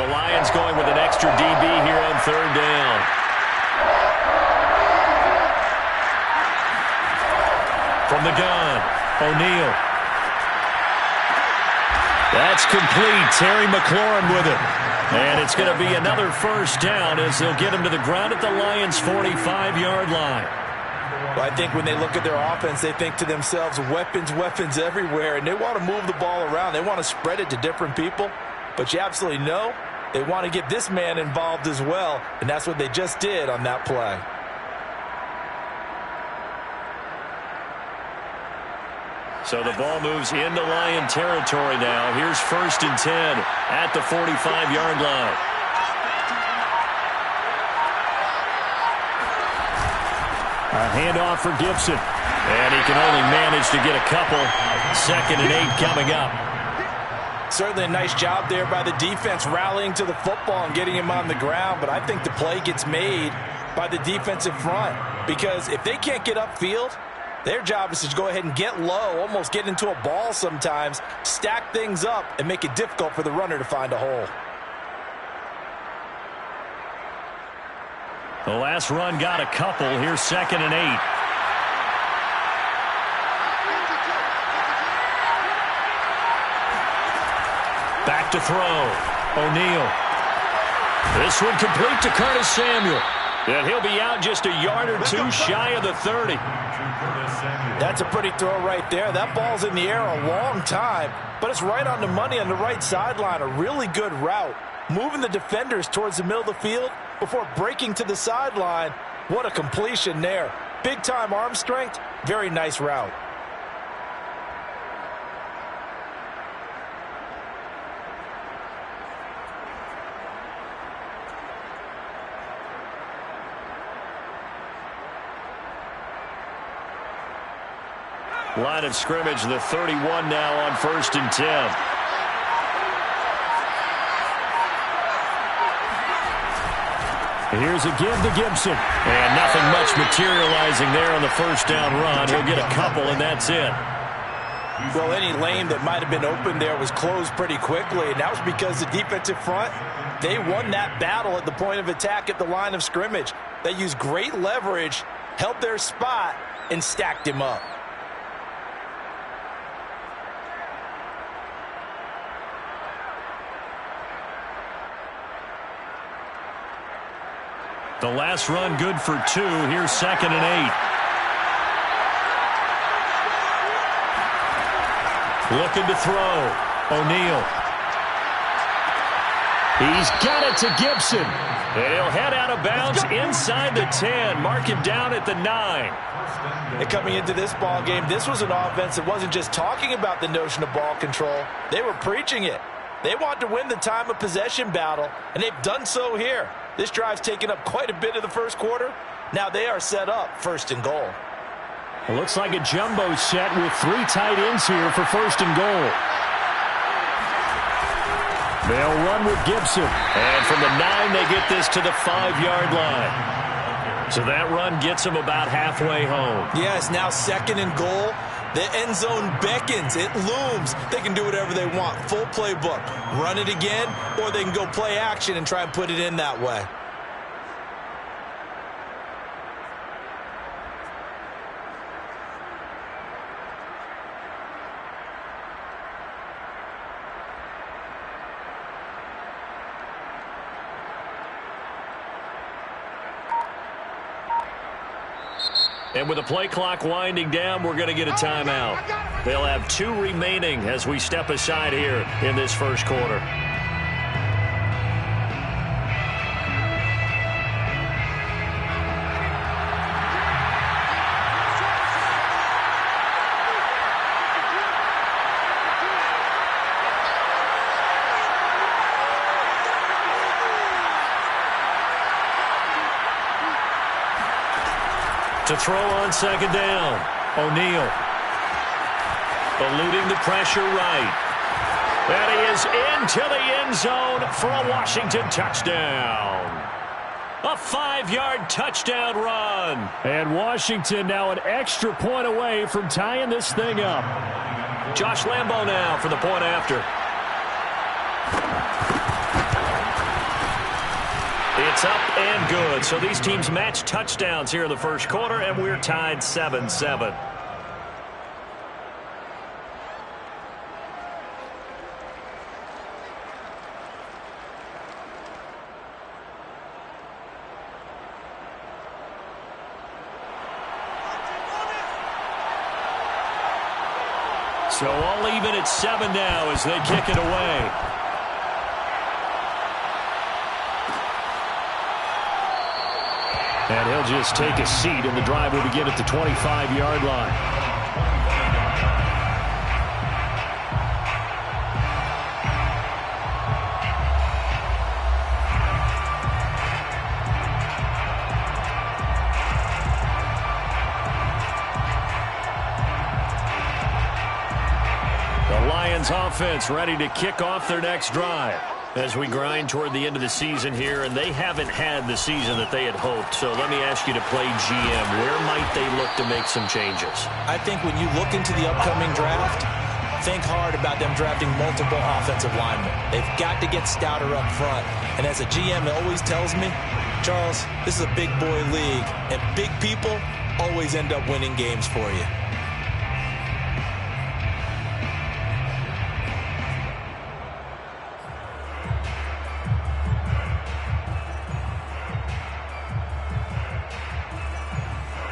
the Lions going with an extra DB here on third down. From the gun, O'Neal. That's complete. Terry McLaurin with it. And it's going to be another first down as they'll get him to the ground at the Lions' 45-yard line. Well, I think when they look at their offense, they think to themselves, weapons, weapons everywhere, and they want to move the ball around. They want to spread it to different people, but you absolutely know they want to get this man involved as well, and that's what they just did on that play. So the ball moves into Lion territory now. Here's 1st and 10 at the 45-yard line. A handoff for Gibson. And he can only manage to get a couple. 2nd and 8 coming up. Certainly a nice job there by the defense rallying to the football and getting him on the ground. But I think the play gets made by the defensive front. Because if they can't get upfield, their job is to go ahead and get low, almost get into a ball sometimes, stack things up, and make it difficult for the runner to find a hole. The last run got a couple. Here's 2nd and 8. Back to throw. O'Neal. This one complete to Curtis Samuel. And he'll be out just a yard or two shy of the 30. That's a pretty throw right there. That ball's in the air a long time, but it's right on the money on the right sideline. A really good route. Moving the defenders towards the middle of the field before breaking to the sideline. What a completion there. Big-time arm strength. Very nice route. Line of scrimmage, the 31 now on 1st and 10. Here's a give to Gibson. And nothing much materializing there on the first down run. He'll get a couple, and that's it. Well, any lane that might have been open there was closed pretty quickly, and that was because the defensive front, they won that battle at the point of attack at the line of scrimmage. They used great leverage, held their spot, and stacked him up. The last run good for 2. Here's 2nd and 8. Looking to throw. O'Neal. He's got it to Gibson. And he'll head out of bounds inside the 10. Mark him down at the 9. And coming into this ball game, this was an offense that wasn't just talking about the notion of ball control. They were preaching it. They want to win the time of possession battle, and they've done so here. This drive's taken up quite a bit of the first quarter. Now they are set up 1st and goal. It looks like a jumbo set with 3 tight ends here for 1st and goal. They'll run with Gibson. And from the 9, they get this to the 5-yard line. So that run gets them about halfway home. Yes, now 2nd and goal. The end zone beckons. It looms. They can do whatever they want. Full playbook. Run it again, or they can go play action and try and put it in that way. And with the play clock winding down, we're going to get a timeout. They'll have 2 remaining as we step aside here in this first quarter. To throw on 2nd down, O'Neal. Eluding the pressure right. And he is into the end zone for a Washington touchdown. A 5-yard touchdown run. And Washington now an extra point away from tying this thing up. Josh Lambo now for the point after. It's up and good. So these teams match touchdowns here in the first quarter, and we're tied 7-7. So all even at 7 now as they kick it away. And he'll just take a seat, and the drive will begin at the 25-yard line. Offense ready to kick off their next drive as we grind toward the end of the season here, and they haven't had the season that they had hoped. So let me ask you to play GM. Where might they look to make some changes? I think when you look into the upcoming draft, think hard about them drafting multiple offensive linemen. They've got to get stouter up front. And as a GM, it always tells me, Charles, this is a big boy league, and big people always end up winning games for you.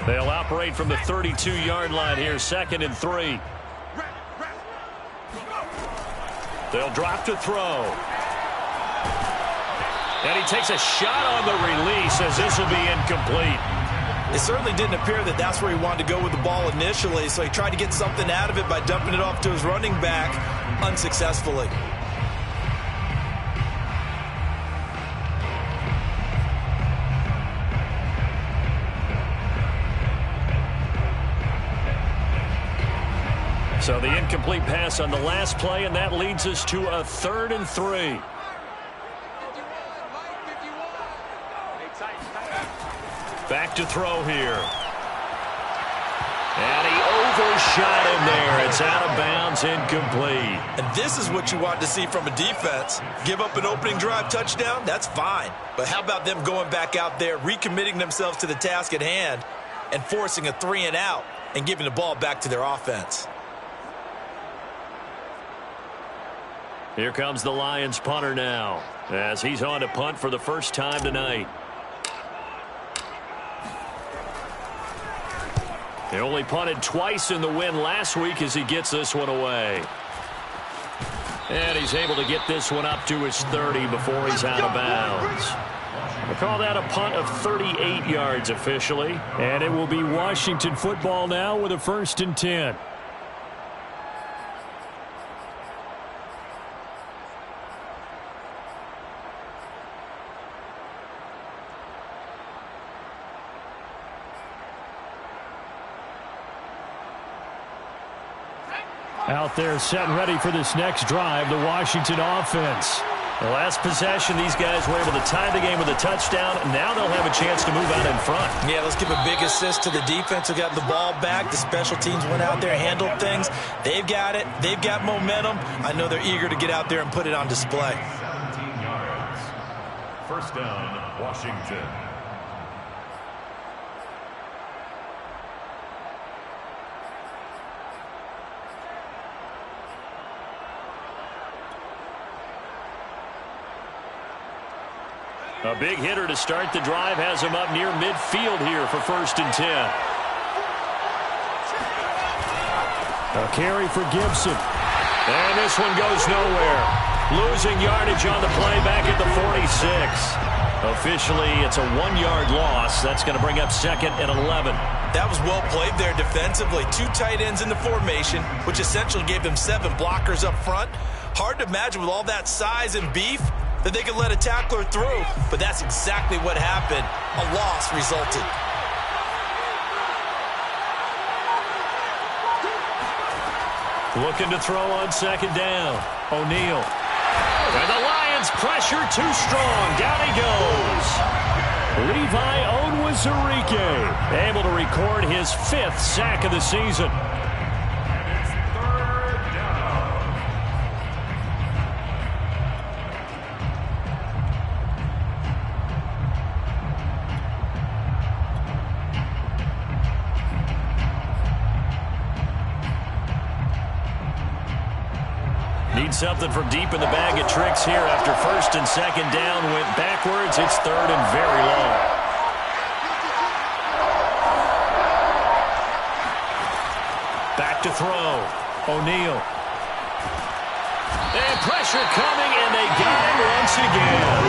They'll operate from the 32-yard line here, 2nd and 3. They'll drop to throw. And he takes a shot on the release as this will be incomplete. It certainly didn't appear that that's where he wanted to go with the ball initially, so he tried to get something out of it by dumping it off to his running back unsuccessfully. So the incomplete pass on the last play, and that leads us to a 3rd and 3. Back to throw here. And he overshot him there. It's out of bounds, incomplete. And this is what you want to see from a defense. Give up an opening drive touchdown, that's fine. But how about them going back out there, recommitting themselves to the task at hand, and forcing a 3-and-out and giving the ball back to their offense? Here comes the Lions punter now as he's on to punt for the first time tonight. He only punted twice in the win last week as he gets this one away. And he's able to get this one up to his 30 before he's out of bounds. We'll call that a punt of 38 yards officially. And it will be Washington football now with a 1st and 10. Out there set and ready for this next drive, the Washington offense. The last possession, these guys were able to tie the game with a touchdown. Now they'll have a chance to move out in front. Yeah, let's give a big assist to the defense who got the ball back. The special teams went out there, handled things. They've got it. They've got momentum. I know they're eager to get out there and put it on display. 17 yards. First down, Washington. A big hitter to start the drive has him up near midfield here for 1st and 10. A carry for Gibson. And this one goes nowhere. Losing yardage on the play back at the 46. Officially, it's a 1-yard loss. That's going to bring up 2nd and 11. That was well played there defensively. 2 tight ends in the formation, which essentially gave them 7 blockers up front. Hard to imagine with all that size and beef that they could let a tackler through, but that's exactly what happened. A loss resulted. Looking to throw on 2nd down. O'Neal. And the Lions pressure too strong. Down he goes. Levi Onwuzurike able to record his 5th sack of the season. something from deep in the bag of tricks here after first and second down went backwards. It's third and very long. Back to throw. O'Neal. And pressure coming, and they got him once again.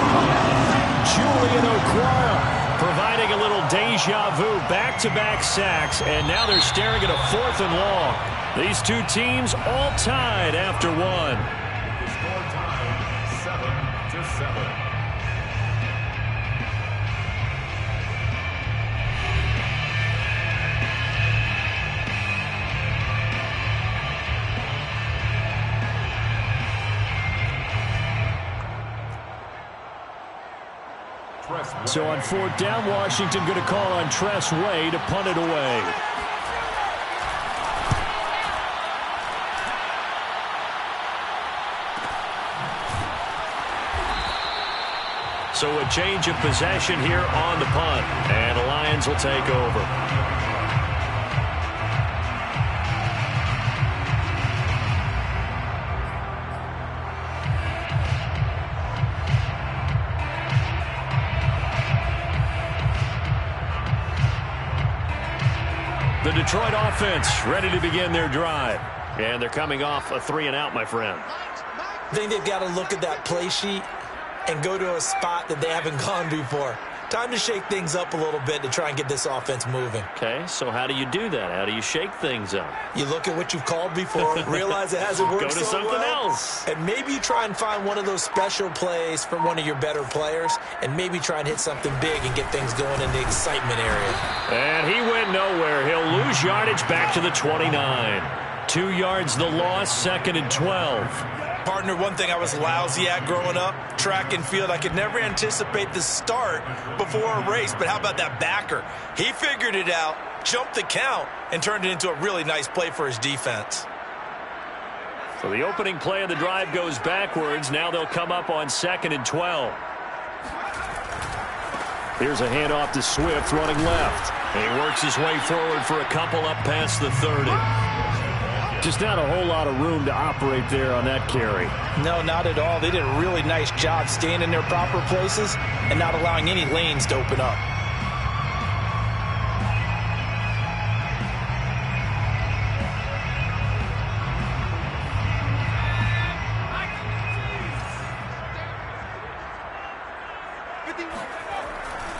Julian Okwara providing a little deja vu, back-to-back sacks, and now they're staring at a 4th and long. These two teams all tied after one. The score tied 7-7. So on 4th down, Washington going to call on Tress Way to punt it away. So a change of possession here on the punt, and the Lions will take over. The Detroit offense ready to begin their drive. And they're coming off a 3-and-out, my friend. I think they've got to look at that play sheet and go to a spot that they haven't gone before. Time to shake things up a little bit to try and get this offense moving. Okay, so how do you do that? How do you shake things up? You look at what you've called before, realize it hasn't worked Go to so something well, else. and maybe you try and find one of those special plays from one of your better players, and maybe try and hit something big and get things going in the excitement area. And he went nowhere. He'll lose yardage back to the 29. 2 yards the loss, 2nd and 12. Partner, one thing I was lousy at growing up, track and field. I could never anticipate the start before a race, but how about that backer? He figured it out, jumped the count, and turned it into a really nice play for his defense. So the opening play of the drive goes backwards. Now they'll come up on 2nd and 12. Here's a handoff to Swift running left. And he works his way forward for a couple up past the 30. Just not a whole lot of room to operate there on that carry. No, not at all. They did a really nice job staying in their proper places and not allowing any lanes to open up.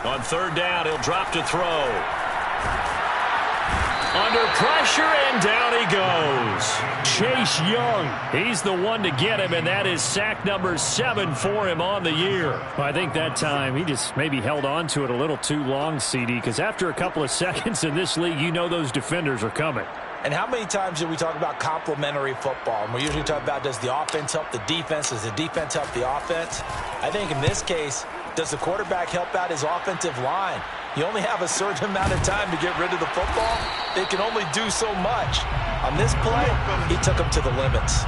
On 3rd down, he'll drop to throw. Under pressure, and down he goes. Chase Young, he's the one to get him, and that is sack number 7 for him on the year. Well, I think that time he just maybe held on to it a little too long, CD, because after a couple of seconds in this league, you know those defenders are coming. And how many times do we talk about complementary football? And we usually talk about, does the offense help the defense? Does the defense help the offense? I think in this case, does the quarterback help out his offensive line? You only have a certain amount of time to get rid of the football. They can only do so much. On this play, he took them to the limits.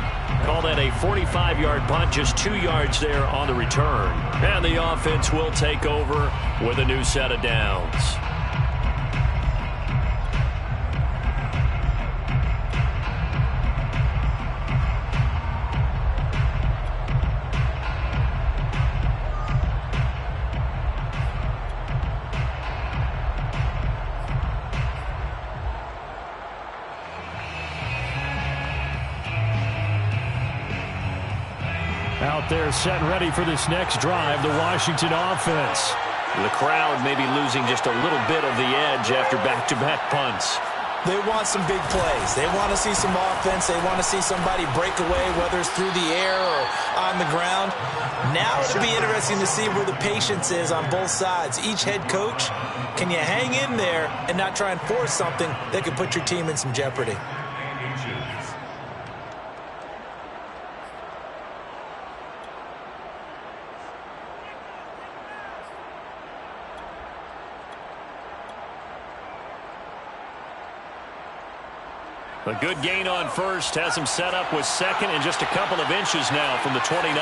Call that a 45-yard punt, just 2 yards there on the return. And the offense will take over with a new set of downs. Out there set and ready for this next drive, the Washington offense. The crowd may be losing just a little bit of the edge after back-to-back punts. They want some big plays. They want to see some offense. They want to see somebody break away, whether it's through the air or on the ground. Now it'll be interesting to see where the patience is on both sides. Each head coach, can you hang in there and not try and force something that could put your team in some jeopardy? A good gain on first has him set up with 2nd and just a couple of inches now from the 29.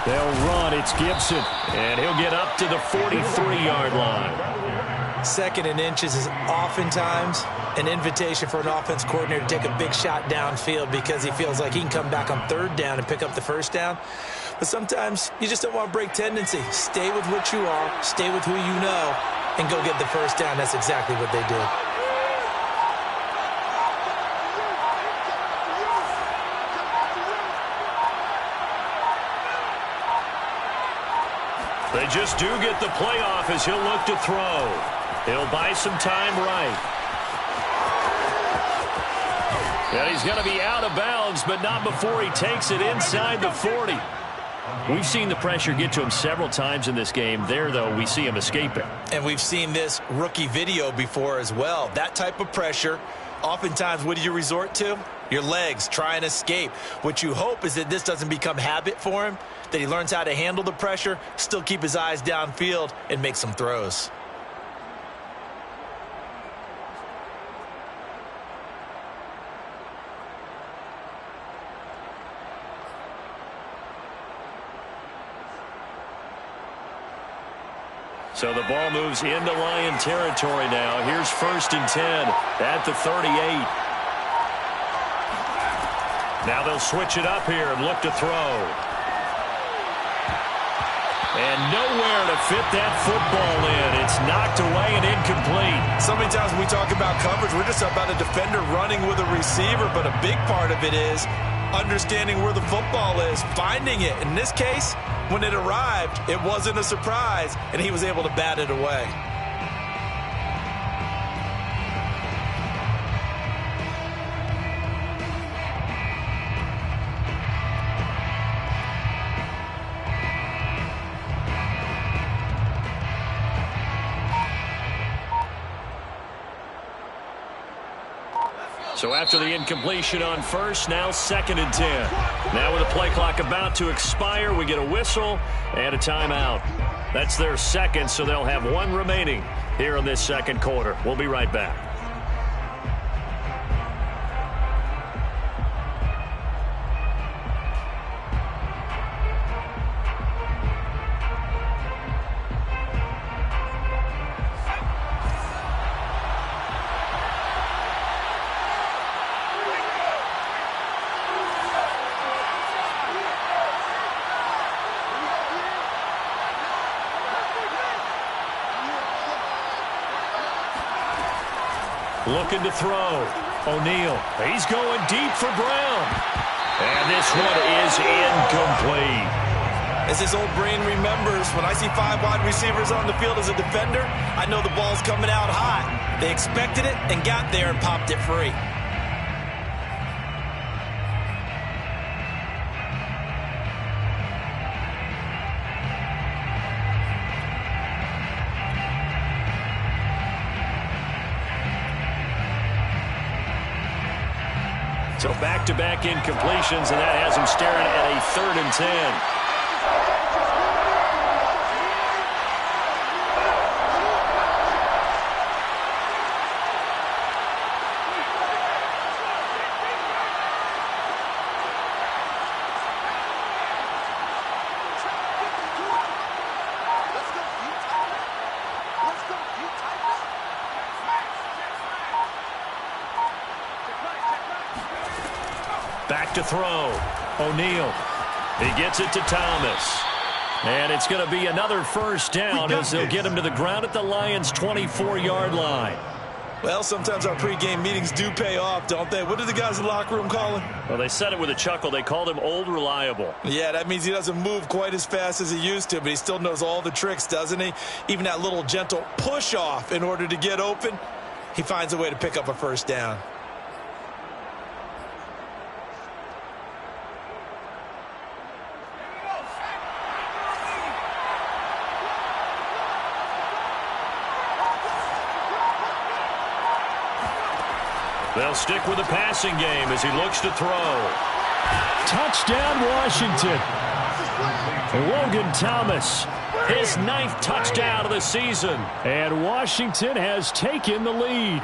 They'll run. It's Gibson. And he'll get up to the 43-yard line. Second and inches is oftentimes an invitation for an offense coordinator to take a big shot downfield because he feels like he can come back on third down and pick up the first down. But sometimes you just don't want to break tendency. Stay with what you are, stay with who you know, and go get the first down. That's exactly what they did. They just do get the playoff as he'll look to throw. He'll buy some time right. And he's going to be out of bounds, but not before he takes it inside the 40. We've seen the pressure get to him several times in this game. There, though, we see him escaping. And we've seen this rookie video before as well. That type of pressure, oftentimes, what do you resort to? Your legs, try and escape. What you hope is that this doesn't become habit for him, that he learns how to handle the pressure, still keep his eyes downfield, and make some throws. So the ball moves into Lion territory now. Here's 1st and 10 at the 38. Now they'll switch it up here and look to throw. And nowhere to fit that football in. It's knocked away and incomplete. So many times when we talk about coverage, we're just about a defender running with a receiver, but a big part of it is understanding where the football is, finding it. In this case, when it arrived, it wasn't a surprise, and he was able to bat it away. So after the incompletion on first, now 2nd and 10. Now with the play clock about to expire, we get a whistle and a timeout. That's their second, so they'll have one remaining here in this second quarter. We'll be right back. Looking to throw. O'Neal. He's going deep for Brown. And this one is incomplete. As his old brain remembers, when I see 5 wide receivers on the field as a defender, I know the ball's coming out hot. They expected it and got there and popped it free. So back-to-back incompletions, and that has him staring at a 3rd and 10. Back to throw. O'Neal. He gets it to Thomas. And it's going to be another first down as they'll get him to the ground at the Lions' 24-yard line. Well, sometimes our pregame meetings do pay off, don't they? What do the guys in the locker room call him? Well, they said it with a chuckle. They called him Old Reliable. Yeah, that means he doesn't move quite as fast as he used to, but he still knows all the tricks, doesn't he? Even that little gentle push-off in order to get open, he finds a way to pick up a first down. They'll stick with the passing game as he looks to throw. Touchdown, Washington. Logan Thomas, his 9th touchdown of the season. And Washington has taken the lead.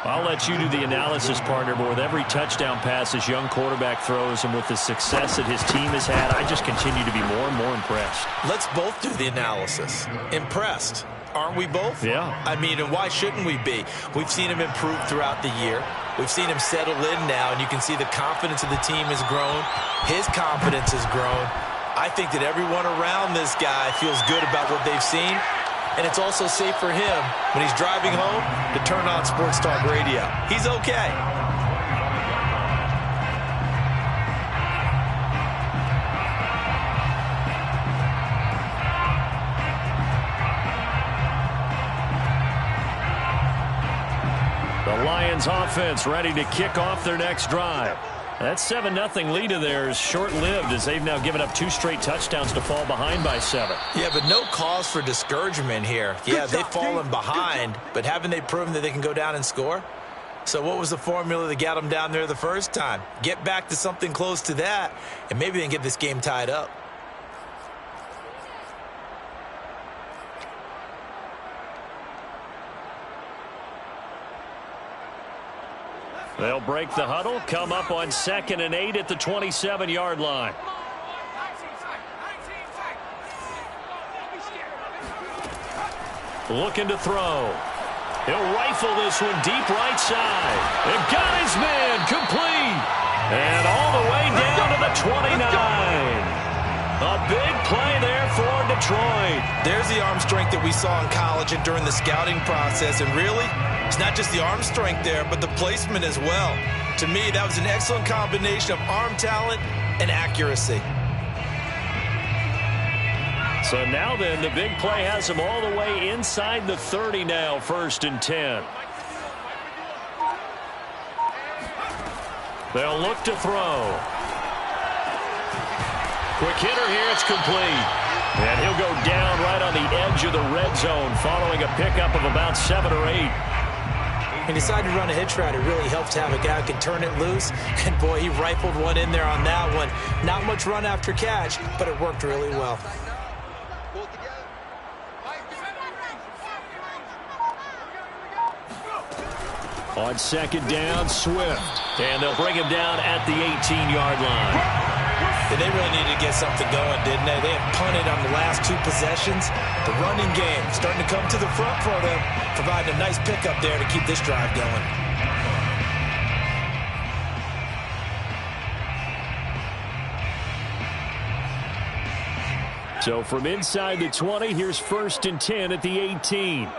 I'll let you do the analysis, partner, but with every touchdown pass this young quarterback throws and with the success that his team has had, I just continue to be more and more impressed. Let's both do the analysis. Impressed. Aren't we both? Yeah. I mean, and why shouldn't we be? We've seen him improve throughout the year. We've seen him settle in now, and you can see the confidence of the team has grown. His confidence has grown. I think that everyone around this guy feels good about what they've seen, and it's also safe for him when he's driving home to turn on Sports Talk Radio. He's okay. The Lions offense ready to kick off their next drive. That 7-0 lead of theirs short-lived as they've now given up 2 straight touchdowns to fall behind by 7. Yeah, but no cause for discouragement here. Yeah, they've fallen behind, but haven't they proven that they can go down and score? So what was the formula that got them down there the first time? Get back to something close to that, and maybe they can get this game tied up. They'll break the huddle, come up on 2nd and 8 at the 27-yard line. Looking to throw. He'll rifle this one deep right side. And got his man complete. And all the way down to the 29. A big play there for Detroit. There's the arm strength that we saw in college and during the scouting process. And really, it's not just the arm strength there, but the placement as well. To me, that was an excellent combination of arm talent and accuracy. So now then, the big play has him all the way inside the 30 now, 1st and 10. They'll look to throw. Quick hitter here, it's complete. And he'll go down right on the edge of the red zone following a pickup of about 7 or 8. He decided to run a hitch route. It really helped to have a guy who can turn it loose. And, boy, he rifled one in there on that one. Not much run after catch, but it worked really well. On 2nd down, Swift. And they'll bring him down at the 18-yard line. And they really needed to get something going, didn't they? They had punted on the last 2 possessions. The running game starting to come to the front for them, providing a nice pickup there to keep this drive going. So from inside the 20, here's 1st and 10 at the 18.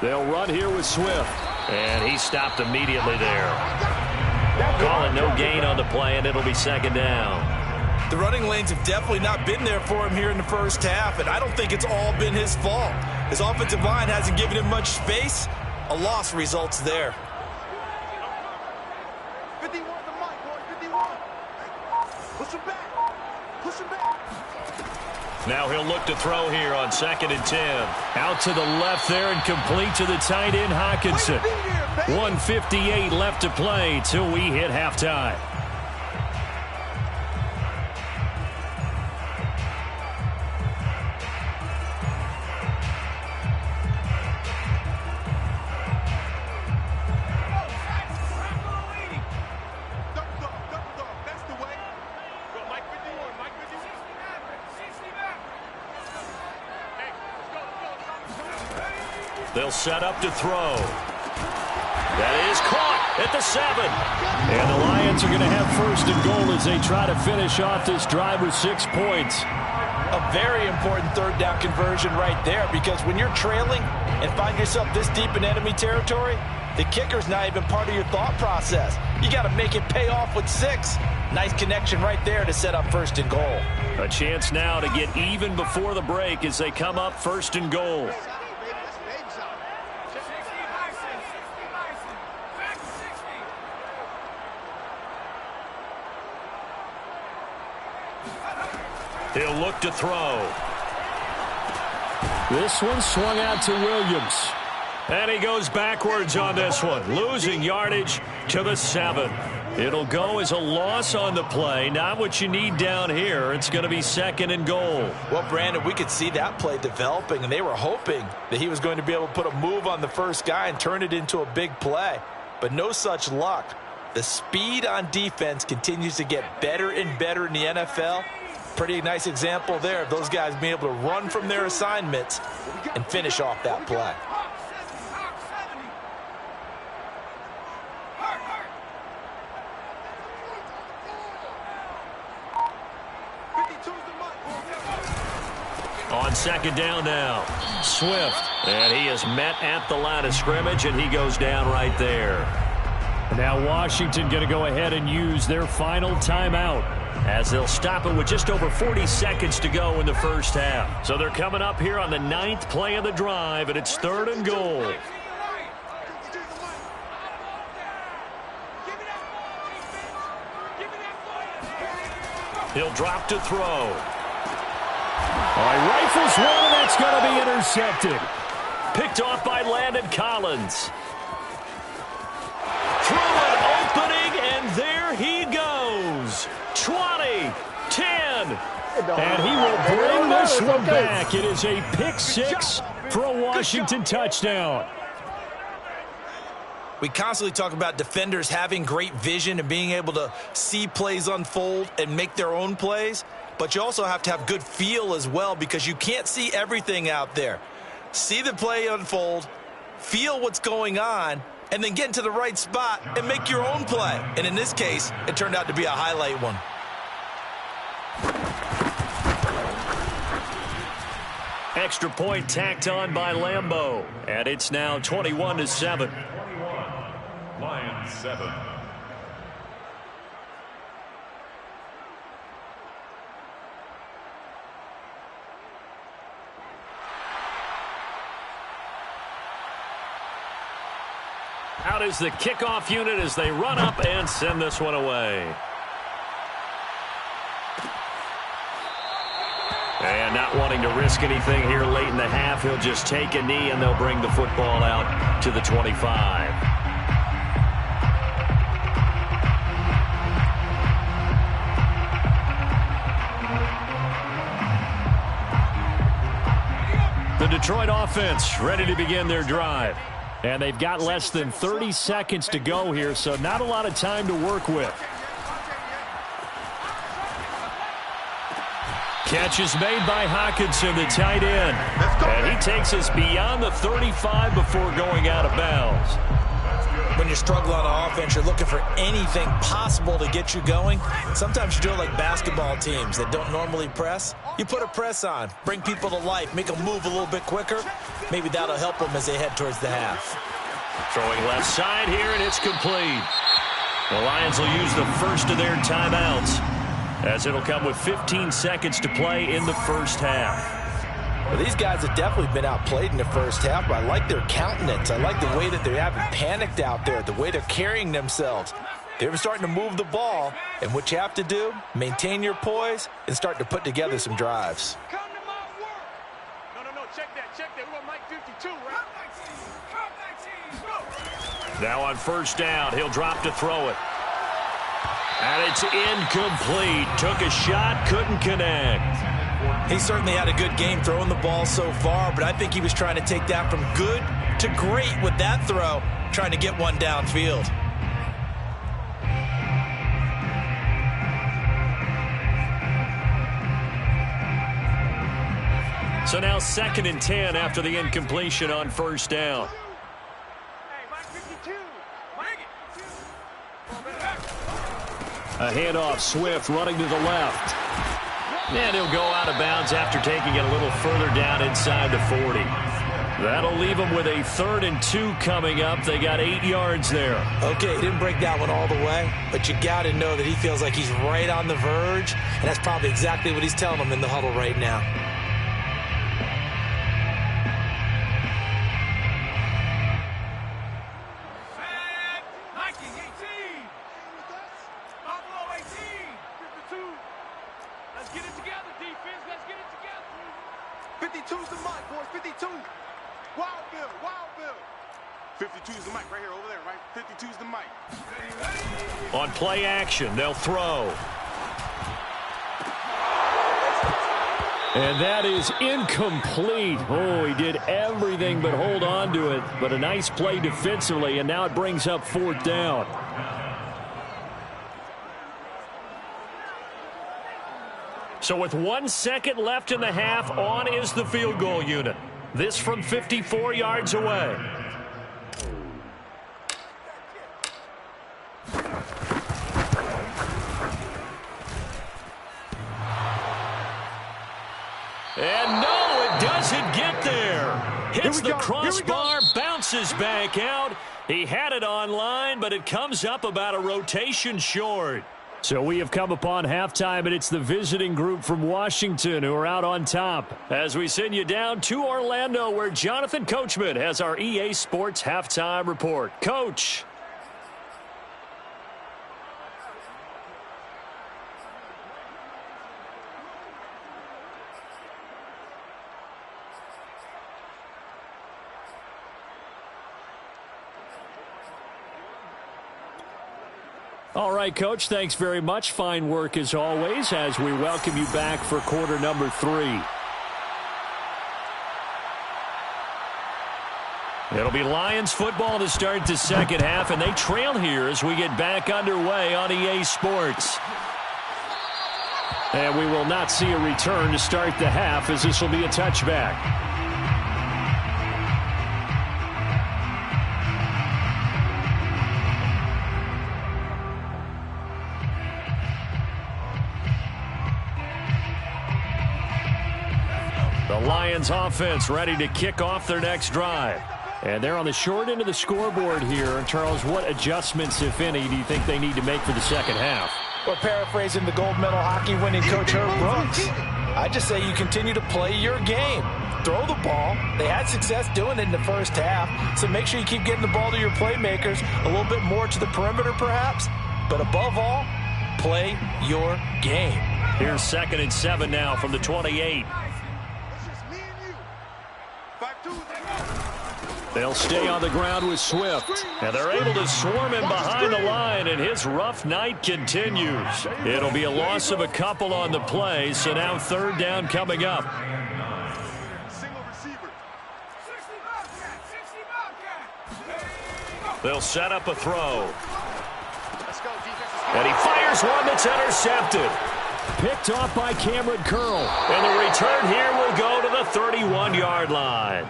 They'll run here with Swift. And he stopped immediately there. Calling no gain on the play, and it'll be 2nd down. The running lanes have definitely not been there for him here in the first half, and I don't think it's all been his fault. His offensive line hasn't given him much space. A loss results there. 51 the mic, boy, 51. Push him back. Push him back. Now he'll look to throw here on 2nd and 10. Out to the left there and complete to the tight end, Hockenson. 1:58 left to play till we hit halftime. They'll set up to throw. That is caught at the 7. And the Lions are going to have 1st and goal as they try to finish off this drive with 6 points. A very important 3rd down conversion right there, because when you're trailing and find yourself this deep in enemy territory, the kicker's not even part of your thought process. You got to make it pay off with 6. Nice connection right there to set up 1st and goal. A chance now to get even before the break as they come up 1st and goal. He'll look to throw. This one swung out to Williams. And he goes backwards on this one, losing yardage to the 7. It'll go as a loss on the play. Not what you need down here. It's going to be 2nd and goal. Well, Brandon, we could see that play developing, and they were hoping that he was going to be able to put a move on the first guy and turn it into a big play. But no such luck. The speed on defense continues to get better and better in the NFL. Pretty nice example there of those guys being able to run from their assignments and finish off that play. On 2nd down now, Swift. And he is met at the line of scrimmage, and he goes down right there. Now Washington going to go ahead and use their final timeout, as they'll stop it with just over 40 seconds to go in the first half. So they're coming up here on the 9th play of the drive, and it's 3rd and goal. He'll drop to throw. All right, rifles one, and that's going to be intercepted. Picked off by Landon Collins. Through an opening, and there he goes. 20, 10, and he will bring this one back. It is a pick 6 for a Washington touchdown. We constantly talk about defenders having great vision and being able to see plays unfold and make their own plays. But you also have to have good feel as well, because you can't see everything out there. See the play unfold, feel what's going on, and then get into the right spot and make your own play. And in this case, it turned out to be a highlight one. Extra point tacked on by Lambeau. And it's now 21-7. Lions 7. Out is the kickoff unit as they run up and send this one away. And not wanting to risk anything here late in the half, he'll just take a knee and they'll bring the football out to the 25. The Detroit offense ready to begin their drive. And they've got less than 30 seconds to go here, so not a lot of time to work with. Catch is made by Hockenson, the tight end. And he takes us beyond the 35 before going out of bounds. When you're struggling on offense, you're looking for anything possible to get you going. Sometimes you do it like basketball teams that don't normally press. You put a press on, bring people to life, make them move a little bit quicker. Maybe that'll help them as they head towards the half. Throwing left side here, and it's complete. The Lions will use the first of their timeouts, as it'll come with 15 seconds to play in the first half. Well, these guys have definitely been outplayed in the first half, but I like their countenance. I like the way that they haven't panicked out there, the way they're carrying themselves. They're starting to move the ball, and what you have to do, maintain your poise and start to put together some drives. Come to my work. No, check that. We're on Mike 52, right? Now on first down, he'll drop to throw it. And it's incomplete. Took a shot, couldn't connect. He certainly had a good game throwing the ball so far, but I think he was trying to take that from good to great with that throw, trying to get one downfield. So now 2nd and 10 after the incompletion on first down. Hey, Mike 52. A handoff, Swift running to the left. And he'll go out of bounds after taking it a little further down inside the 40. That'll leave them with a 3rd and 2 coming up. They got 8 yards there. Okay, he didn't break that one all the way, but you got to know that he feels like he's right on the verge, and that's probably exactly what he's telling them in the huddle right now. Let's get it together, defense. Let's get it together. 52's the mark, boys. 52. Wild Bill, Wild Bill. 52 is the mic right here, over there, right? 52 is the mic. On play action, they'll throw. And that is incomplete. Oh, he did everything but hold on to it. But a nice play defensively, and now it brings up 4th down. So with 1 second left in the half, on is the field goal unit. This from 54 yards away. And no, it doesn't get there. Hits the crossbar, bounces back out. He had it on line, but it comes up about a rotation short. So we have come upon halftime, and it's the visiting group from Washington who are out on top. As we send you down to Orlando, where Jonathan Coachman has our EA Sports halftime report. Coach. All right, Coach, thanks very much. Fine work as always as we welcome you back for quarter number 3. It'll be Lions football to start the second half, and they trail here as we get back underway on EA Sports. And we will not see a return to start the half, as this will be a touchback. The Lions offense ready to kick off their next drive. And they're on the short end of the scoreboard here. And Charles, what adjustments, if any, do you think they need to make for the second half? Well, paraphrasing the gold medal hockey winning coach Herb Brooks, I just say you continue to play your game. Throw the ball. They had success doing it in the first half. So make sure you keep getting the ball to your playmakers, a little bit more to the perimeter perhaps. But above all, play your game. Here's 2nd and 7 now from the 28. They'll stay on the ground with Swift. And they're able to swarm him behind the line, and his rough night continues. It'll be a loss of a couple on the play, so now 3rd down coming up. They'll set up a throw. And he fires one that's intercepted. Picked off by Cameron Curl. And the return here will go to the 31-yard line.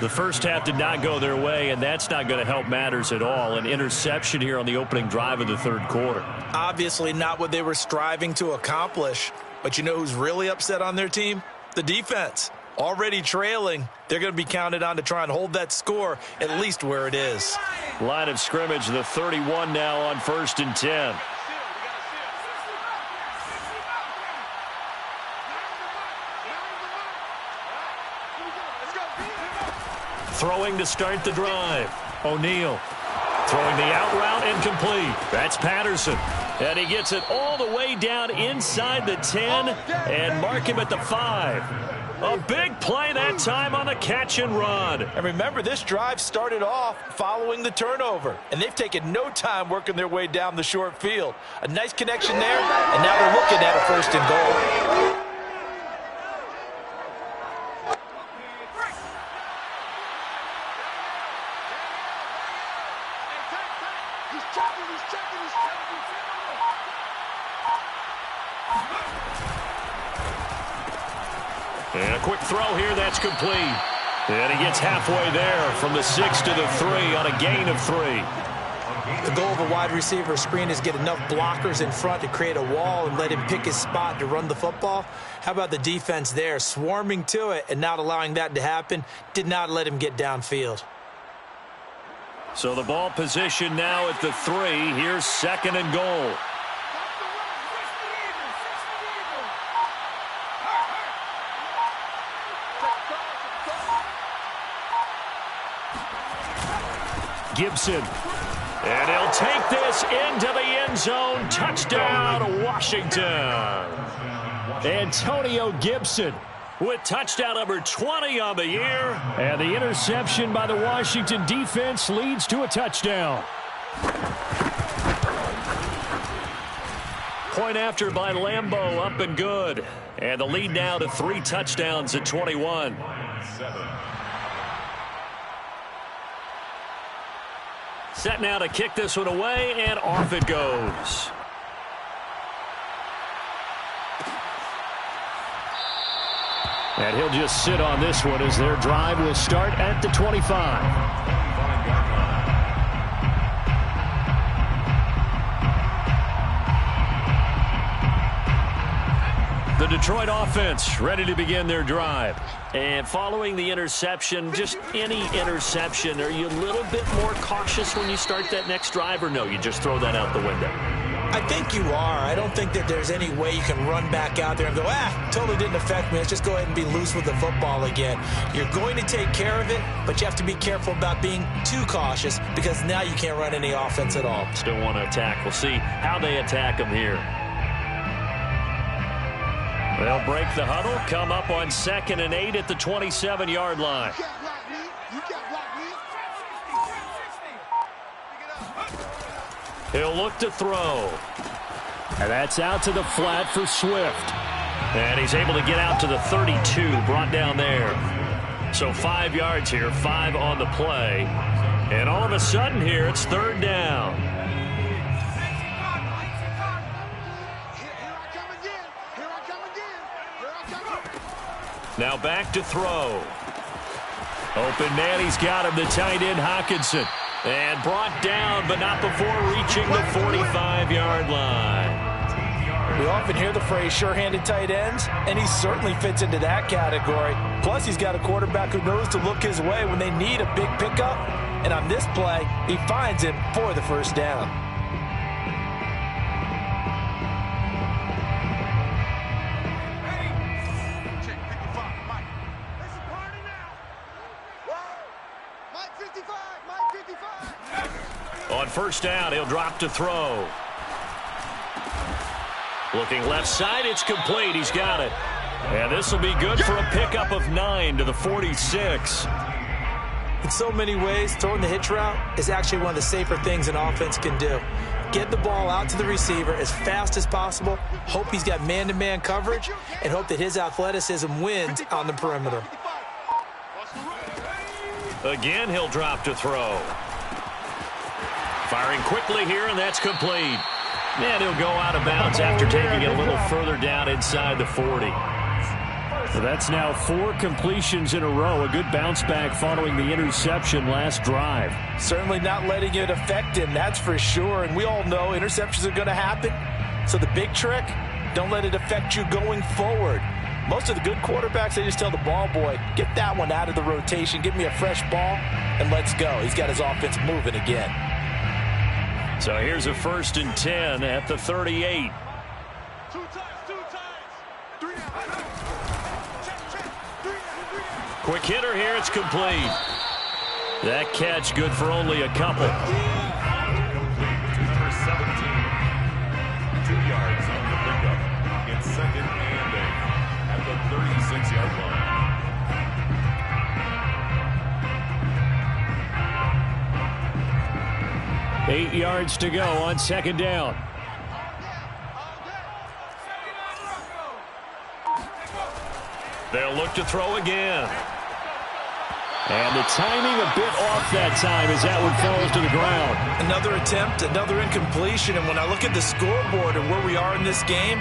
The first half did not go their way, and that's not going to help matters at all. An interception here on the opening drive of the 3rd quarter. Obviously not what they were striving to accomplish. But you know who's really upset on their team? The defense. Already trailing. They're going to be counted on to try and hold that score at least where it is. Line of scrimmage, the 31 now on 1st and 10. Throwing to start the drive. O'Neal throwing the out route incomplete. That's Patterson. And he gets it all the way down inside the 10 and mark him at the 5. A big play that time on the catch and run. And remember, this drive started off following the turnover. And they've taken no time working their way down the short field. A nice connection there, and now they're looking at a 1st and goal. And a quick throw here, that's complete. And he gets halfway there from the 6 to the 3 on a gain of 3. The goal of a wide receiver screen is get enough blockers in front to create a wall and let him pick his spot to run the football. How about the defense there, swarming to it and not allowing that to happen? Did not let him get downfield. So the ball position now at the 3. Here's 2nd and goal. Gibson. And he'll take this into the end zone. Touchdown, Washington. Antonio Gibson with touchdown number 20 on the year. And the interception by the Washington defense leads to a touchdown. Point after by Lambeau, up and good. And the lead now to 3 touchdowns at 21. Set now to kick this one away, and off it goes. And he'll just sit on this one as their drive will start at the 25. The Detroit offense ready to begin their drive. And following the interception, just any interception, are you a little bit more cautious when you start that next drive, or no, you just throw that out the window? I think you are. I don't think that there's any way you can run back out there and go, totally didn't affect me. Let's just go ahead and be loose with the football again. You're going to take care of it, but you have to be careful about being too cautious because now you can't run any offense at all. Still want to attack. We'll see how they attack them here. They'll break the huddle, come up on 2nd and 8 at the 27-yard line. He'll look to throw. And that's out to the flat for Swift. And he's able to get out to the 32, brought down there. So 5 yards here, 5 on the play. And all of a sudden here, it's 3rd down. Now back to throw. Open man, he's got him, the tight end Hockenson. And brought down, but not before reaching the 45-yard line. We often hear the phrase sure-handed tight ends, and he certainly fits into that category. Plus, he's got a quarterback who knows to look his way when they need a big pickup. And on this play, he finds him for the 1st down. On 1st down, he'll drop to throw. Looking left side, it's complete. He's got it. And this will be good for a pickup of 9 to the 46. In so many ways, throwing the hitch route is actually one of the safer things an offense can do. Get the ball out to the receiver as fast as possible, hope he's got man-to-man coverage, and hope that his athleticism wins on the perimeter. Again, he'll drop to throw. Firing quickly here, and that's complete. And he'll go out of bounds after taking it a little further down inside the 40. So that's now 4 completions in a row. A good bounce back following the interception last drive. Certainly not letting it affect him, that's for sure. And we all know interceptions are going to happen. So the big trick, don't let it affect you going forward. Most of the good quarterbacks, they just tell the ball boy, get that one out of the rotation, give me a fresh ball, and let's go. He's got his offense moving again. So here's a 1st and 10 at the 38. Quick hitter here, it's complete. That catch good for only a couple. Number 17, 2 yards on the pickup. It's 2nd and 8 at the 36-yard line. Eight yards to go on 2nd down. They'll look to throw again. And the timing a bit off that time as that one falls to the ground. Another attempt, another incompletion, and when I look at the scoreboard and where we are in this game,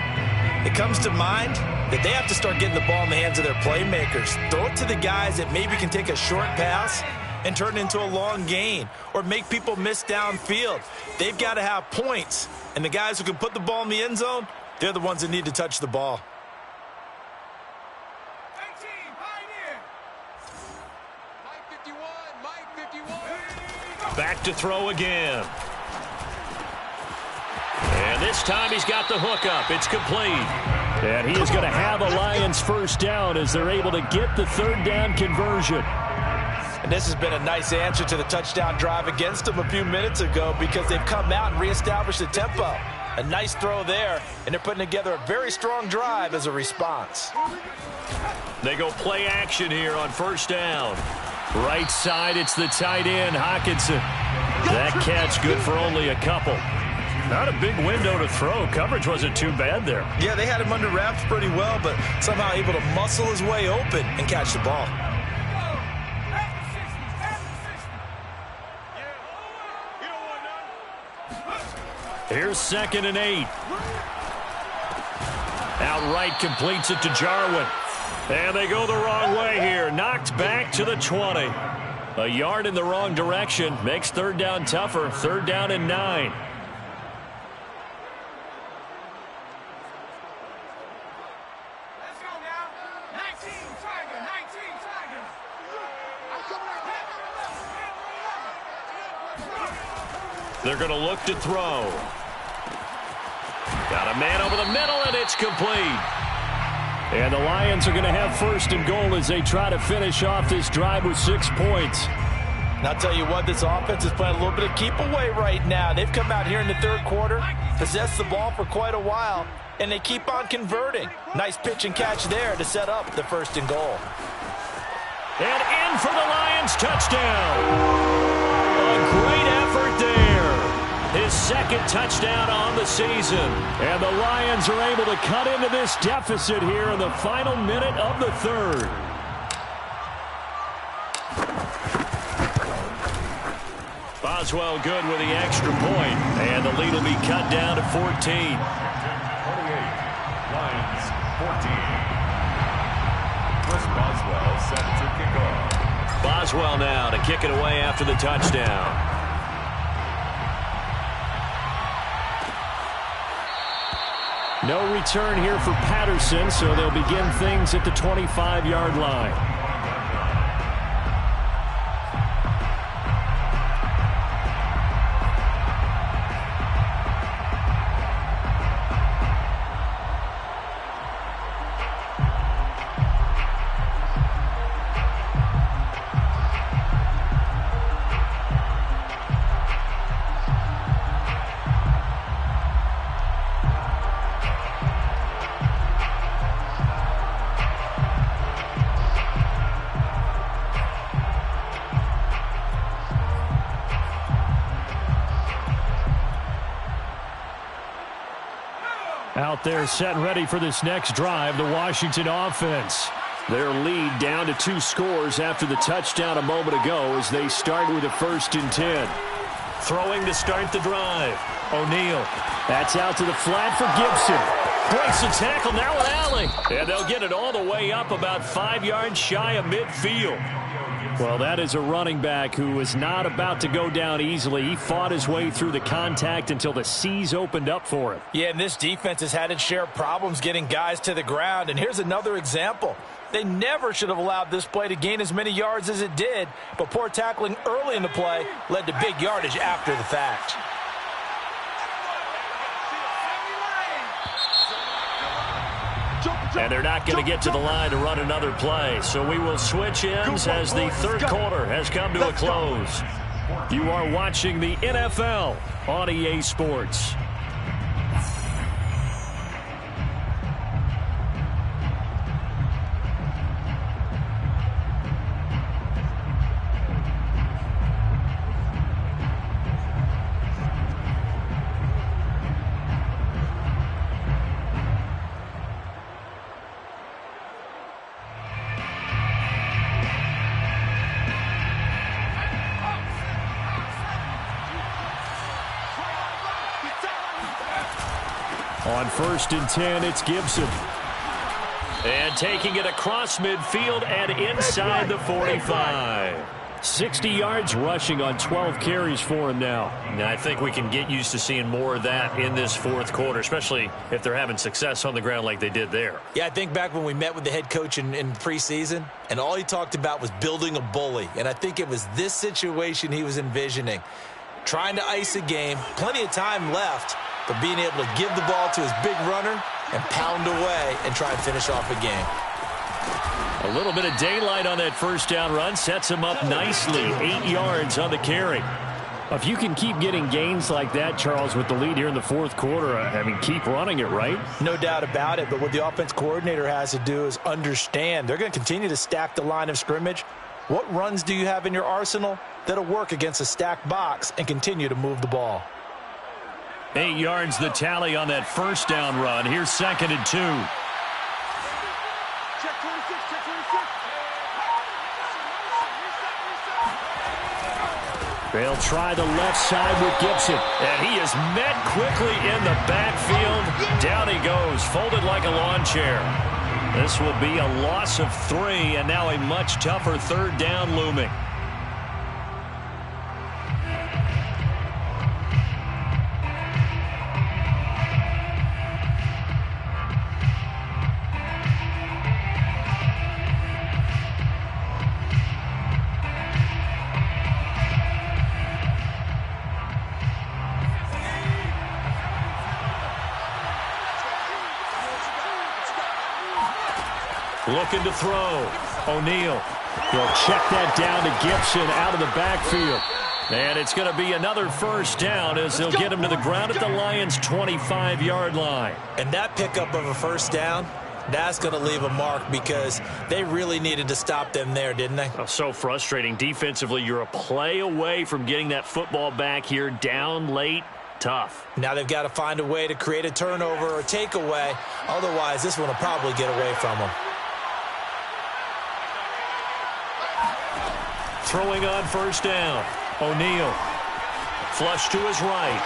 it comes to mind that they have to start getting the ball in the hands of their playmakers. Throw it to the guys that maybe can take a short pass and turn it into a long gain or make people miss downfield. They've got to have points, and the guys who can put the ball in the end zone, they're the ones that need to touch the ball. Back to throw again. And this time he's got the hook up. It's complete. And he is going to have a Lions 1st down as they're able to get the 3rd down conversion. And this has been a nice answer to the touchdown drive against them a few minutes ago because they've come out and reestablished the tempo. A nice throw there, and they're putting together a very strong drive as a response. They go play action here on first down. Right side, it's the tight end, Hockenson. That catch good for only a couple. Not a big window to throw. Coverage wasn't too bad there. Yeah, they had him under wraps pretty well, but somehow able to muscle his way open and catch the ball. Here's 2nd and 8. Outright completes it to Jarwin. And they go the wrong way here. Knocked back to the 20. A yard in the wrong direction. Makes 3rd down tougher. 3rd down and 9. They're going to look to throw. Got a man over the middle, and it's complete. And the Lions are going to have 1st and goal as they try to finish off this drive with 6 points. And I'll tell you what, this offense is playing a little bit of keep away right now. They've come out here in the 3rd quarter, possessed the ball for quite a while, and they keep on converting. Nice pitch and catch there to set up the 1st and goal. And in for the Lions, touchdown. A great effort there. His 2nd touchdown on the season. And the Lions are able to cut into this deficit here in the final minute of the 3rd. Boswell good with the extra point. And the lead will be cut down to 14. 28, Lions 14. Chris Boswell set to kick off. Boswell now to kick it away after the touchdown. No return here for Patterson, so they'll begin things at the 25-yard line. Out there set and ready for this next drive, the Washington offense. Their lead down to 2 scores after the touchdown a moment ago as they start with a 1st and 10. Throwing to start the drive. O'Neal. That's out to the flat for Gibson. Breaks the tackle, now an alley. And they'll get it all the way up about 5 yards shy of midfield. Well, that is a running back who is not about to go down easily. He fought his way through the contact until the seas opened up for him. Yeah, and this defense has had its share of problems getting guys to the ground. And here's another example. They never should have allowed this play to gain as many yards as it did, but poor tackling early in the play led to big yardage after the fact. And they're not going to get to the line to run another play. So we will switch ends as the 3rd quarter has come to a close. You are watching the NFL on EA Sports. On 1st and 10, it's Gibson. And taking it across midfield and inside the 45. 60 yards rushing on 12 carries for him now. And I think we can get used to seeing more of that in this 4th quarter, especially if they're having success on the ground like they did there. Yeah, I think back when we met with the head coach in preseason, and all he talked about was building a bully. And I think it was this situation he was envisioning. Trying to ice a game, plenty of time left, but being able to give the ball to his big runner and pound away and try and finish off a game. A little bit of daylight on that 1st down run sets him up nicely. 8 yards on the carry. If you can keep getting gains like that, Charles, with the lead here in the fourth quarter, I mean, keep running it, right? No doubt about it, but what the offense coordinator has to do is understand they're going to continue to stack the line of scrimmage. What runs do you have in your arsenal that'll work against a stacked box and continue to move the ball? 8 yards the tally on that first down run. Here's 2nd and 2. Check 26, check 26. They'll try the left side with Gibson. And he is met quickly in the backfield. Down he goes, folded like a lawn chair. This will be a loss of 3, and now a much tougher 3rd down looming. Looking to throw. O'Neal. He'll check that down to Gibson out of the backfield. And it's going to be another first down as they'll get him to the ground at the Lions' 25-yard line. And that pickup of a first down, that's going to leave a mark because they really needed to stop them there, didn't they? Oh, so frustrating. Defensively, you're a play away from getting that football back here down late. Tough. Now they've got to find a way to create a turnover or takeaway. Otherwise, this one will probably get away from them. Throwing on first down. O'Neal. Flush to his right.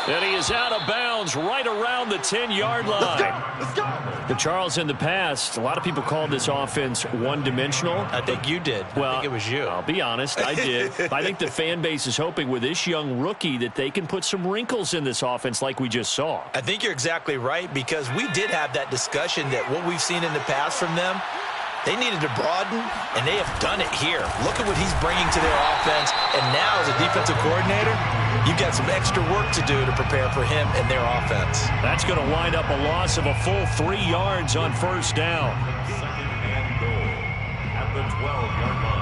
And he is out of bounds right around the 10-yard line. Let's go. But Charles, in the past, a lot of people called this offense one-dimensional. I think you did. Well, I think it was you. I'll be honest, I did. I think the fan base is hoping with this young rookie that they can put some wrinkles in this offense like we just saw. I think you're exactly right because we did have that discussion that what we've seen in the past from them, they needed to broaden, and they have done it here. Look at what he's bringing to their offense, and now as a defensive coordinator, you've got some extra work to do to prepare for him and their offense. That's going to wind up a loss of a full 3 yards on first down. 2nd and goal at the 12-yard line.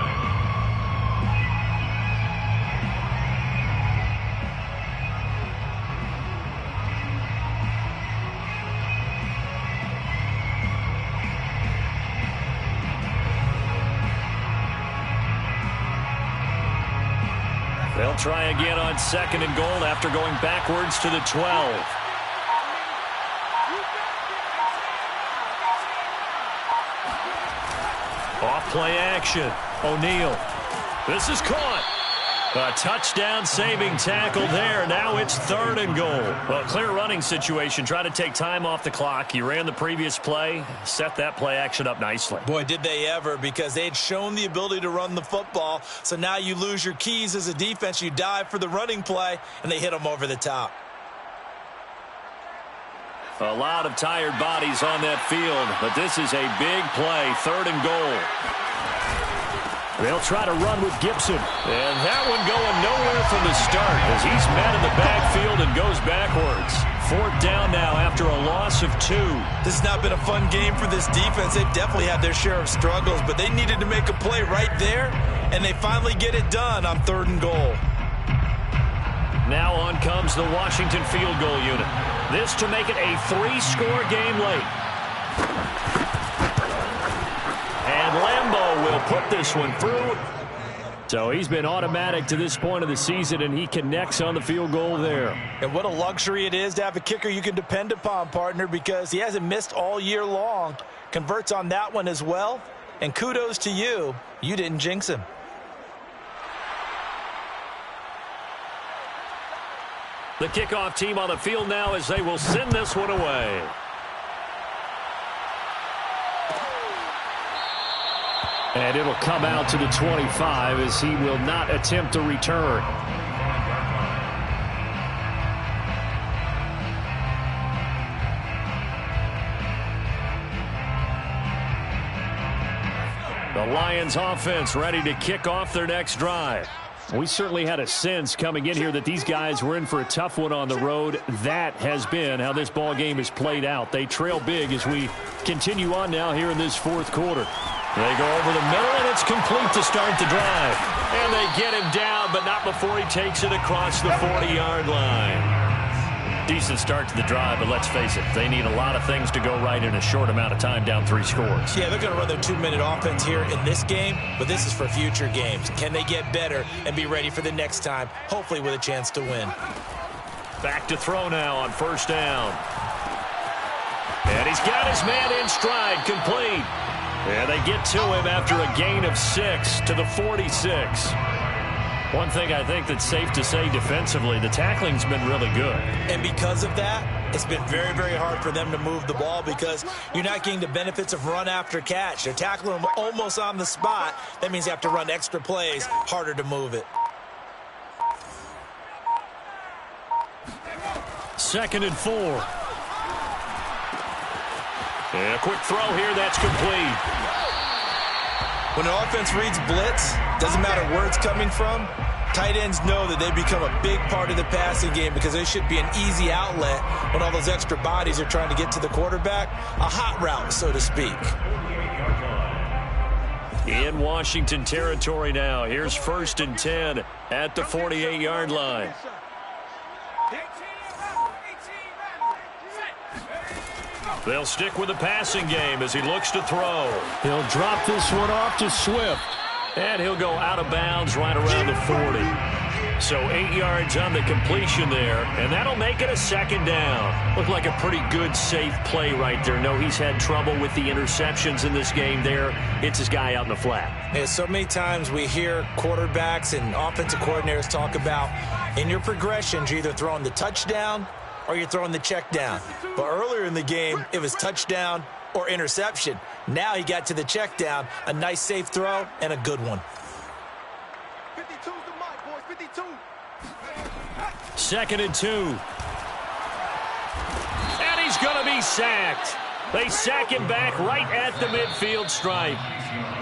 They'll try again on 2nd and goal after going backwards to the 12. Off play action. O'Neal. This is caught. A touchdown-saving tackle there. Now it's 3rd and goal. Well, clear running situation. Try to take time off the clock. You ran the previous play. Set that play action up nicely. Boy, did they ever, because they had shown the ability to run the football. So now you lose your keys as a defense. You dive for the running play, and they hit them over the top. A lot of tired bodies on that field, but this is a big play. 3rd and goal. They'll try to run with Gibson. And that one going nowhere from the start as he's met in the backfield and goes backwards. 4th down now after a loss of 2. This has not been a fun game for this defense. They've definitely had their share of struggles, but they needed to make a play right there, and they finally get it done on 3rd and goal. Now on comes the Washington field goal unit. This to make it a 3-score game late. And Lambeau will put this one through. So he's been automatic to this point of the season, and he connects on the field goal there. And what a luxury it is to have a kicker you can depend upon, partner, because he hasn't missed all year long. Converts on that one as well. And kudos to you. You didn't jinx him. The kickoff team on the field now as they will send this one away. And it'll come out to the 25 as he will not attempt to return. The Lions offense ready to kick off their next drive. We certainly had a sense coming in here that these guys were in for a tough one on the road. That has been how this ball game has played out. They trail big as we continue on now here in this 4th quarter. They go over the middle, and it's complete to start the drive. And they get him down, but not before he takes it across the 40-yard line. Decent start to the drive, but let's face it, they need a lot of things to go right in a short amount of time, down 3 scores. Yeah, they're going to run their 2-minute offense here in this game, but this is for future games. Can they get better and be ready for the next time, hopefully with a chance to win? Back to throw now on first down. And he's got his man in stride, complete. And they get to him after a gain of 6 to the 46. One thing I think that's safe to say defensively, the tackling's been really good. And because of that, it's been very, very hard for them to move the ball because you're not getting the benefits of run after catch. They're tackling them almost on the spot. That means you have to run extra plays, harder to move it. 2nd and 4. And a quick throw here, that's complete. When an offense reads blitz, doesn't matter where it's coming from, tight ends know that they become a big part of the passing game because they should be an easy outlet when all those extra bodies are trying to get to the quarterback. A hot route, so to speak. In Washington territory now. Here's 1st and 10 at the 48-yard line. They'll stick with the passing game as he looks to throw. He'll drop this one off to Swift. And he'll go out of bounds right around the 40. So 8 yards on the completion there, and that'll make it a 2nd down. Looked like a pretty good, safe play right there. No, he's had trouble with the interceptions in this game there. It's his guy out in the flat. Yeah, so many times we hear quarterbacks and offensive coordinators talk about in your progressions, you're either throwing the touchdown or you're throwing the check down. But earlier in the game, it was touchdown or interception. Now he got to the check down, a nice safe throw, and a good one. 52's the mark, boys, 52. 2nd and 2. And he's going to be sacked. They sack him back right at the midfield stripe.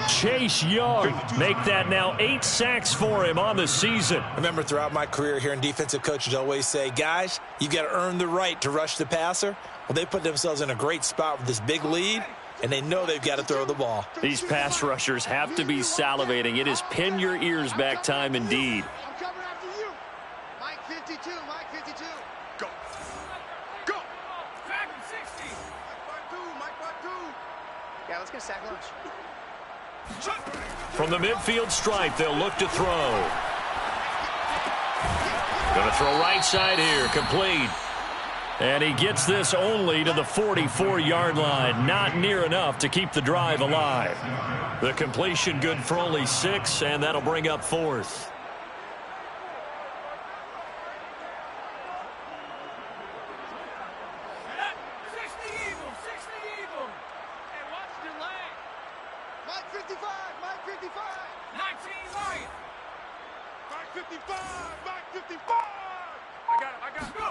Chase Young make that now 8 sacks for him on the season. I remember throughout my career here in defensive coaches always say, guys, you got to earn the right to rush the passer. Well, they put themselves in a great spot with this big lead, and they know they've got to throw the ball. These pass rushers have to be salivating. It is pin your ears back time indeed. I'm coming after you. Mike 52, Mike 52. Go. Go. Back 60. Mike 2. Yeah, let's get a sack lunch. From the midfield stripe, they'll look to throw. Going to throw right side here, complete. And he gets this only to the 44-yard line. Not near enough to keep the drive alive. The completion good for only 6, and that'll bring up 4th. Mike 55, Mike 55. 19 Lions. Mike 55, Mike 55. I got him, go.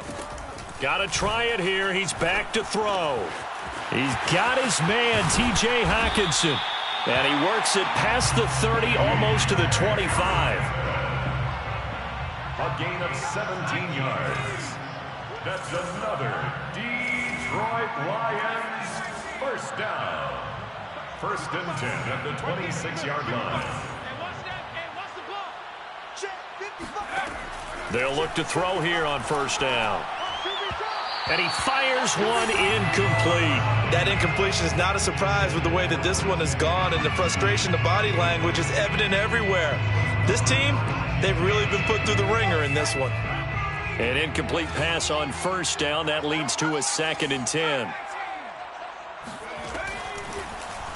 Got to try it here. He's back to throw. He's got his man, T.J. Hockenson. And he works it past the 30, almost to the 25. A gain of 17 yards. That's another Detroit Lions first down. 1st and 10 at the 26-yard line. They'll look to throw here on 1st down. And he fires one incomplete. That incompletion is not a surprise with the way that this one has gone, and the frustration, the body language is evident everywhere. This team, they've really been put through the ringer in this one. An incomplete pass on 1st down. That leads to a 2nd and 10.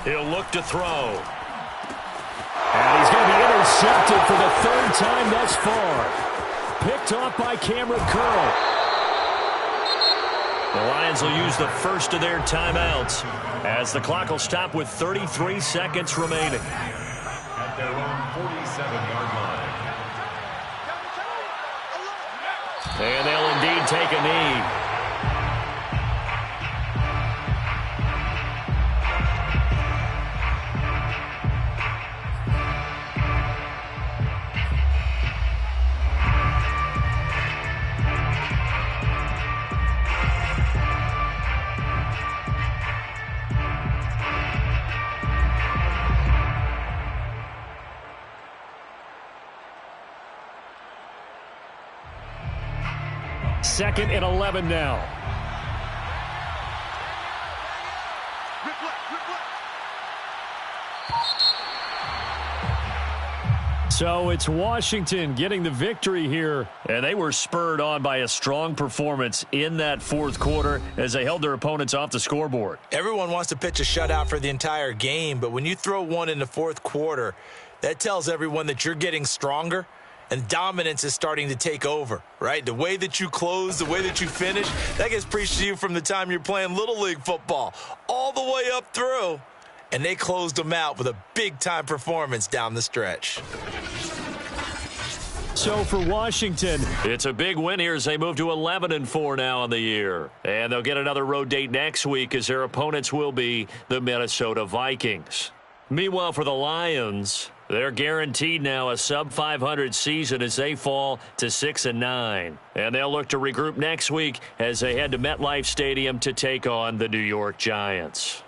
He'll look to throw. And he's going to be intercepted for the 3rd time thus far. Picked off by Cameron Curl. The Lions will use the first of their timeouts as the clock will stop with 33 seconds remaining. At their own 47-yard line. And they'll indeed take a knee. 2nd and 11 now. So it's Washington getting the victory here. And they were spurred on by a strong performance in that fourth quarter as they held their opponents off the scoreboard. Everyone wants to pitch a shutout for the entire game, but when you throw one in the fourth quarter, that tells everyone that you're getting stronger and dominance is starting to take over, right? The way that you close, the way that you finish, that gets preached to you from the time you're playing Little League football all the way up through. And they closed them out with a big-time performance down the stretch. So for Washington, it's a big win here as they move to 11-4 now on the year. And they'll get another road date next week as their opponents will be the Minnesota Vikings. Meanwhile, for the Lions, they're guaranteed now a sub-500 season as they fall to 6-9. And they'll look to regroup next week as they head to MetLife Stadium to take on the New York Giants.